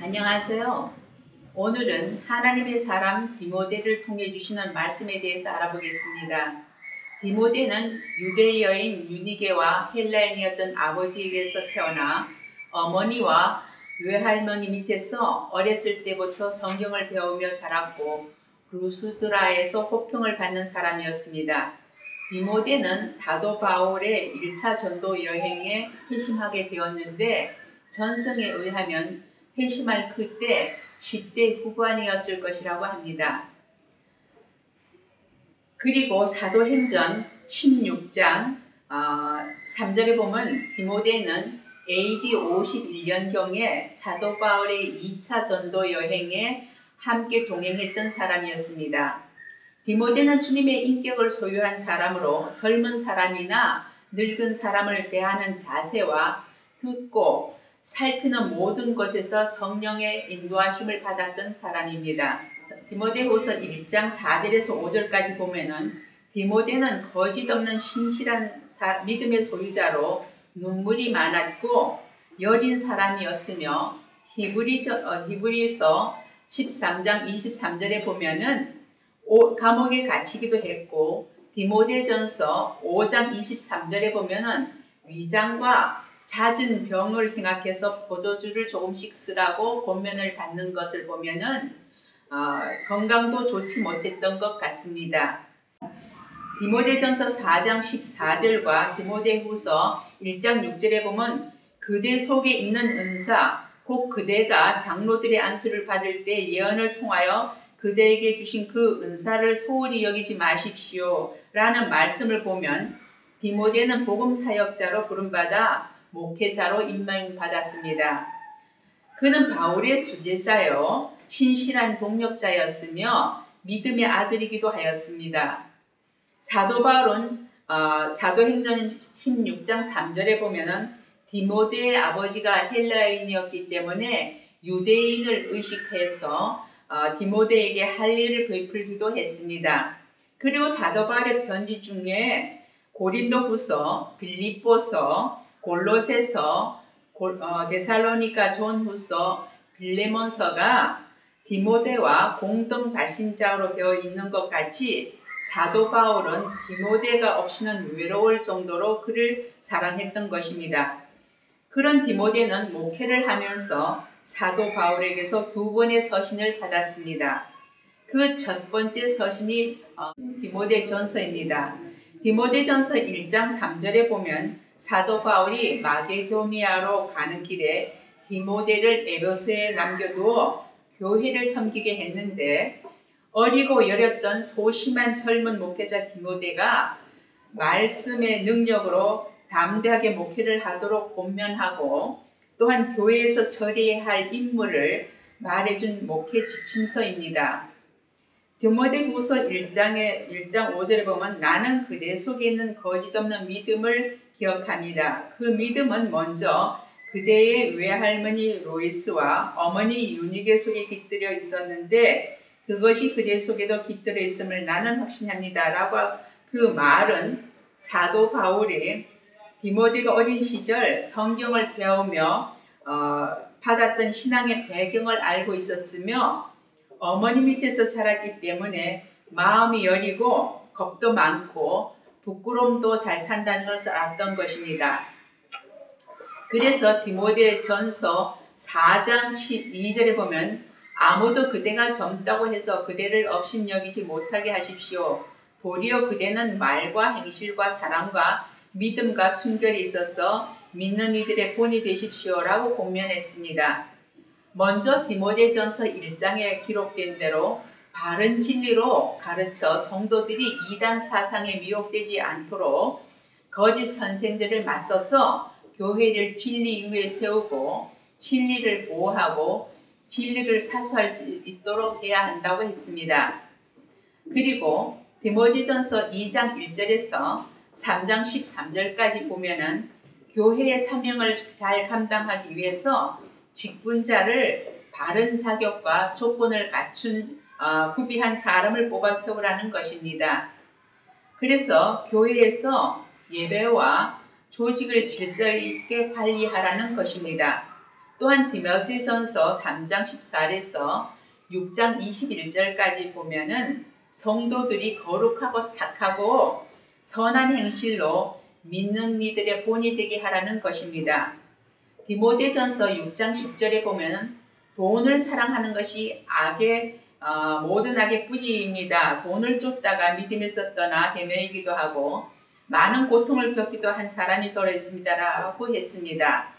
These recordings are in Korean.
안녕하세요. 오늘은 하나님의 사람 디모데를 통해 주시는 말씀에 대해서 알아보겠습니다. 디모데는 유대 여인 유니게와 헬라인이었던 아버지에게서 태어나 어머니와 외할머니 밑에서 어렸을 때부터 성경을 배우며 자랐고 루스드라에서 호평을 받는 사람이었습니다. 디모데는 사도 바울의 1차 전도 여행에 회심하게 되었는데 전성에 의하면 회심할 그때 10대 후반이었을 것이라고 합니다. 그리고 사도행전 16장 3절에 보면 디모데는 AD 51년경에 사도 바울의 2차 전도 여행에 함께 동행했던 사람이었습니다. 디모데는 주님의 인격을 소유한 사람으로 젊은 사람이나 늙은 사람을 대하는 자세와 듣고 살피는 모든 것에서 성령의 인도하심을 받았던 사람입니다. 디모데후서 1장 4절에서 5절까지 보면은 디모데는 거짓 없는 신실한 믿음의 소유자로 눈물이 많았고 여린 사람이었으며 히브리서 13장 23절에 보면은 감옥에 갇히기도 했고 디모데전서 5장 23절에 보면은 위장과 잦은 병을 생각해서 포도주를 조금씩 쓰라고 권면을 받는 것을 보면은 건강도 좋지 못했던 것 같습니다. 디모데전서 4장 14절과 디모데후서 1장 6절에 보면 그대 속에 있는 은사 곧 그대가 장로들의 안수를 받을 때 예언을 통하여 그대에게 주신 그 은사를 소홀히 여기지 마십시오 라는 말씀을 보면 디모데는 복음사역자로 부름받아 목회자로 임명받았습니다. 그는 바울의 수제자요 신실한 동역자였으며 믿음의 아들이기도 하였습니다. 사도 바울은 사도행전 16장 3절에 보면은 디모데의 아버지가 헬라인이었기 때문에 유대인을 의식해서 디모데에게 할 일을 베풀기도 했습니다. 그리고 사도 바울의 편지 중에 고린도후서, 빌립보서, 골로새서, 데살로니가 전후서, 빌레몬서가 디모데와 공동 발신자로 되어 있는 것 같이 사도 바울은 디모데가 없이는 외로울 정도로 그를 사랑했던 것입니다. 그런 디모데는 목회를 하면서 사도 바울에게서 2번의 서신을 받았습니다. 그 첫 번째 서신이 디모데전서입니다. 디모데전서 1장 3절에 보면 사도 바울이 마게도니아로 가는 길에 디모데를 에베소에 남겨두어 교회를 섬기게 했는데 어리고 여렸던 소심한 젊은 목회자 디모데가 말씀의 능력으로 담대하게 목회를 하도록 권면하고 또한 교회에서 처리해야 할 임무를 말해준 목회 지침서입니다. 디모데후서 1장 5절에 보면 나는 그대 속에 있는 거짓 없는 믿음을 기억합니다. 그 믿음은 먼저 그대의 외할머니 로이스와 어머니 유니게 속에 깃들여 있었는데 그것이 그대 속에도 깃들어 있음을 나는 확신합니다. 라고 그 말은 사도 바울이 디모데가 어린 시절 성경을 배우며 받았던 신앙의 배경을 알고 있었으며 어머니 밑에서 자랐기 때문에 마음이 여리고 겁도 많고 부끄러움도 잘 탄다는 것을 알았던 것입니다. 그래서 디모데전서 4장 12절에 보면 아무도 그대가 젊다고 해서 그대를 업신여기지 못하게 하십시오. 도리어 그대는 말과 행실과 사랑과 믿음과 순결이 있어서 믿는 이들의 본이 되십시오라고 권면했습니다. 먼저 디모데전서 1장에 기록된 대로 바른 진리로 가르쳐 성도들이 이단 사상에 미혹되지 않도록 거짓 선생들을 맞서서 교회를 진리 위에 세우고 진리를 보호하고 진리를 사수할 수 있도록 해야 한다고 했습니다. 그리고 디모데전서 2장 1절에서 3장 13절까지 보면은 교회의 사명을 잘 감당하기 위해서 직분자를 바른 자격과 조건을 갖춘 구비한 사람을 뽑아 세우라는 것입니다. 그래서 교회에서 예배와 조직을 질서 있게 관리하라는 것입니다. 또한 디모데전서 3장 14절에서 6장 21절까지 보면은 성도들이 거룩하고 착하고 선한 행실로 믿는 이들의 본이 되게 하라는 것입니다. 디모데전서 6장 10절에 보면은 돈을 사랑하는 것이 모든 악의 뿌리입니다. 돈을 쫓다가 믿음에서 떠나 헤매이기도 하고 많은 고통을 겪기도 한 사람이 더러 있습니다라고 했습니다.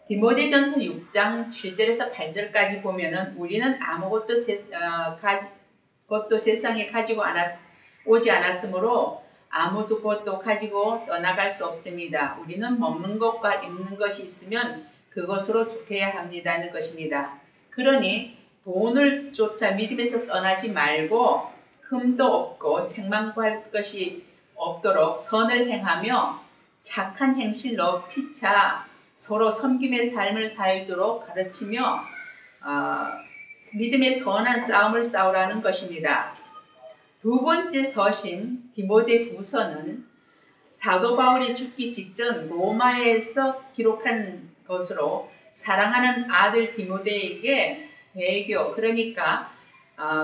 디모데전서 6장 7절에서 8절까지 보면은 우리는 아무것도 세상에 가지고 오지 않았으므로 아무도 것도 가지고 떠나갈 수 없습니다. 우리는 먹는 것과 입는 것이 있으면 그것으로 죽여야 합니다는 것입니다. 그러니 돈을 쫓아 믿음에서 떠나지 말고 흠도 없고 책망할 것이 없도록 선을 행하며 착한 행실로 피차 서로 섬김의 삶을 살도록 가르치며 믿음의 선한 싸움을 싸우라는 것입니다. 두 번째 서신 디모데후서는 사도 바울이 죽기 직전 로마에서 기록한 것으로 사랑하는 아들 디모데에게 배교, 그러니까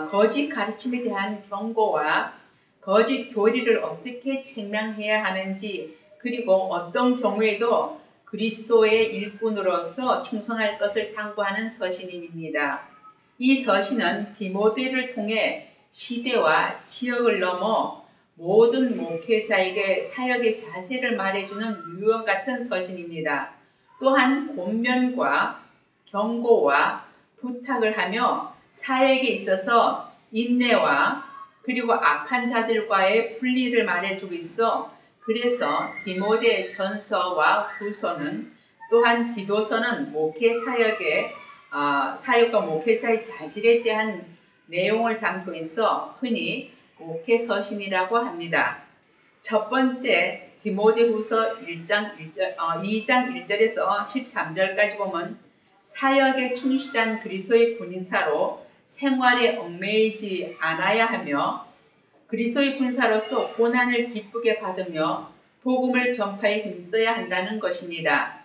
거짓 가르침에 대한 경고와 거짓 교리를 어떻게 책망해야 하는지, 그리고 어떤 경우에도 그리스도의 일꾼으로서 충성할 것을 당부하는 서신입니다. 이 서신은 디모데를 통해 시대와 지역을 넘어 모든 목회자에게 사역의 자세를 말해주는 유언 같은 서신입니다. 또한 권면과 경고와 부탁을 하며 사역에 있어서 인내와 그리고 악한 자들과의 분리를 말해주고 있어, 그래서 디모데 전서와 후서는 또한 디도서는 목회 사역과 목회자의 자질에 대한 내용을 담고 있어 흔히 목회 서신이라고 합니다. 첫 번째 디모데후서 2장 1절에서 13절까지 보면 사역에 충실한 그리스도의 군인사로 생활에 얽매이지 않아야 하며 그리스도의 군사로서 고난을 기쁘게 받으며 복음을 전파에 힘써야 한다는 것입니다.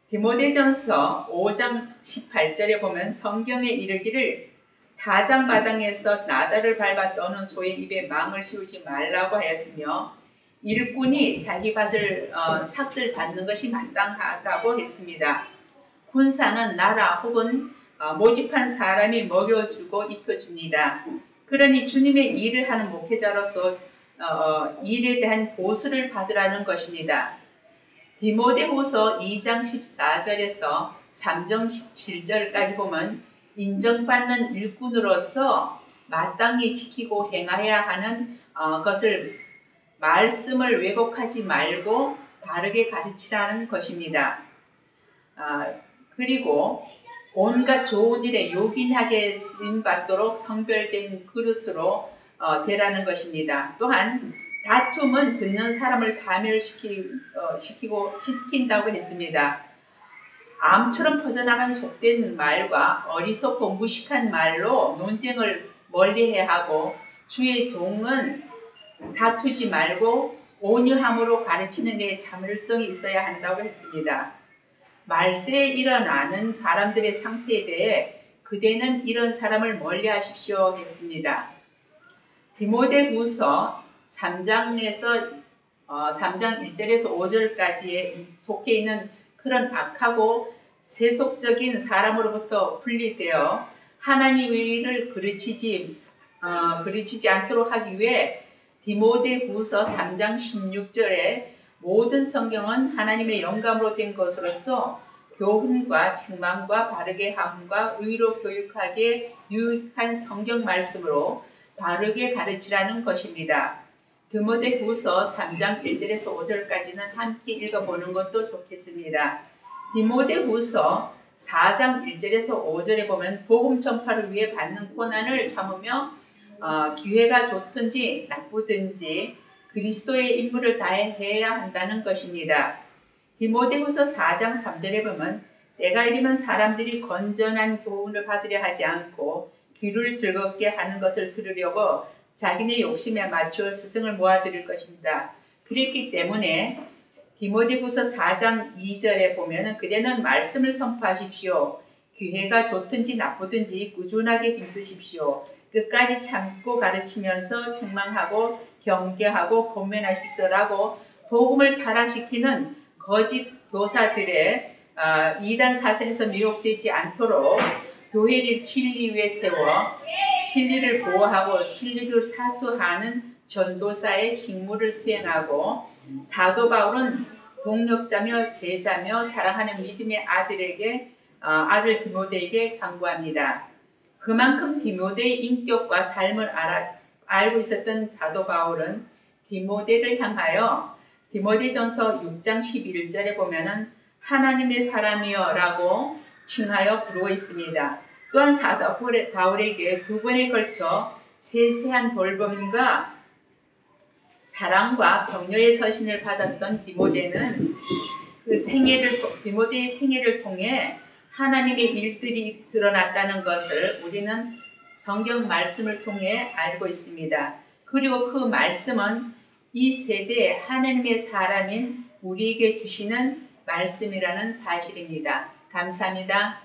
디모데전서 5장 18절에 보면 성경에 이르기를 타작마당에서 나다를 밟아 떠는 소의 입에 망을 씌우지 말라고 하였으며 일꾼이 자기 받을 삭슬 받는 것이 마땅하다고 했습니다. 군사는 나라 혹은 모집한 사람이 먹여주고 입혀줍니다. 그러니 주님의 일을 하는 목회자로서 일에 대한 보수를 받으라는 것입니다. 디모데후서 2장 14절에서 3장 17절까지 보면 인정받는 일꾼으로서 마땅히 지키고 행해야 하는 것을 말씀을 왜곡하지 말고 바르게 가르치라는 것입니다. 그리고 온갖 좋은 일에 요긴하게 쓰임받도록 성별된 그릇으로 되라는 것입니다. 또한 다툼은 듣는 사람을 파멸시킨다고 했습니다. 암처럼 퍼져나간 속된 말과 어리석고 무식한 말로 논쟁을 멀리해야 하고 주의 종은 다투지 말고 온유함으로 가르치는 데 자물성이 있어야 한다고 했습니다. 말세에 일어나는 사람들의 상태에 대해 그대는 이런 사람을 멀리하십시오 했습니다. 디모데후서 3장에서 3장 1절에서 5절까지에 속해 있는 그런 악하고 세속적인 사람으로부터 분리되어 하나님의 일을 그르치지 않도록 하기 위해 디모데후서 3장 16절에 모든 성경은 하나님의 영감으로 된 것으로서 교훈과 책망과 바르게 함과 의로 교육하기에 유익한 성경 말씀으로 바르게 가르치라는 것입니다. 디모데후서 3장 1절에서 5절까지는 함께 읽어보는 것도 좋겠습니다. 디모데후서 4장 1절에서 5절에 보면 복음 전파를 위해 받는 고난을 참으며 기회가 좋든지 나쁘든지 그리스도의 임무를 다해야 한다는 것입니다. 디모데후서 4장 3절에 보면 때가 이르면 사람들이 건전한 교훈을 받으려 하지 않고 귀를 즐겁게 하는 것을 들으려고 자기네 욕심에 맞추어 스승을 모아들일 것입니다. 그랬기 때문에 디모데후서 4장 2절에 보면은 그대는 말씀을 선포하십시오. 기회가 좋든지 나쁘든지 꾸준하게 힘쓰십시오. 끝까지 참고 가르치면서 책망하고 경계하고 권면하십시오라고 복음을 타락시키는 거짓 교사들의 이단 사상에서 미혹되지 않도록 교회를 진리 위에 세워 진리를 보호하고 진리를 사수하는 전도자의 직무를 수행하고 사도 바울은 동력자며 제자며 사랑하는 믿음의 아들 디모데에게 당부합니다. 그만큼 디모데의 인격과 삶을 알고 있었던 사도 바울은 디모데를 향하여 디모데전서 6장 11절에 보면은 하나님의 사람이여 라고 칭하여 부르고 있습니다. 또한 사도 바울에게 두 번에 걸쳐 세세한 돌봄과 사랑과 격려의 서신을 받았던 디모데는 디모데의 생애를 통해 하나님의 일들이 드러났다는 것을 우리는 성경 말씀을 통해 알고 있습니다. 그리고 그 말씀은 이 세대에 하나님의 사람인 우리에게 주시는 말씀이라는 사실입니다. 감사합니다.